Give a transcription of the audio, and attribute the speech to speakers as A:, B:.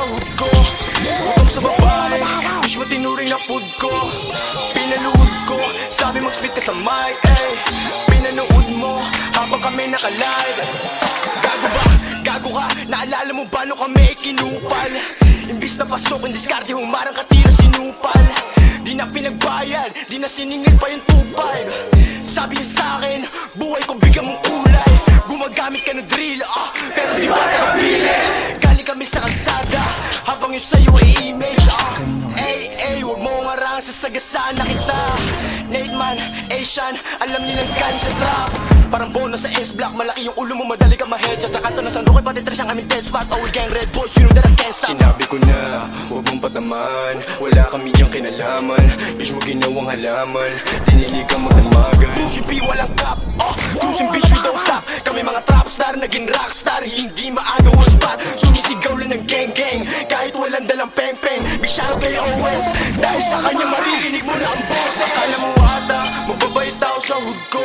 A: sa hood ko. Gutom sa babae, wish mo tinuring na food ko. Pinaluhod ko, sabi mag-split ka sa mic, eh. Pinanood mo, habang kami nakalive. Gago ba? Gago ka? Naalala mo ba nung kami kinupal? Imbis na pasok, ang diskarte, humarang katira sinupal. Di na pinagbayad, di na siningil pa yung tupay. Sabi niya sa'kin, buhay ko bigyan mong kulay. Gumagamit ka ng drill, pero di ba nakapili? Galing kami sa kalsada, habang yung sa'yo ay image, wag mo ngarang sasagasaan na kita. Nate man, Asian, alam nilang galing sa trap. Parang bonus sa S-Block, malaki yung ulo mo, madali ka ma-headshot. Sa kanto ng sandok, pati tres ang aming dead spot. All gang red boys, you know that I can't stop. Sinabi ko na, huwag mong pataman. Wala kami diyang kinalaman. Bitch mo ginawang halaman, dinili ka magdamagan. Pushing P, walang cap, cruising bitch, we don't stop. Kami mga trap star, naging rockstar. Hindi maagaw ang spot, sumisigaw lang ng gang-gang. Kahit walang dalang peng-peng, big shoutout kay OS. Dahil sa kanya maririnig mo na ang boss. Akala mo ata, mababait tao sa hood ko.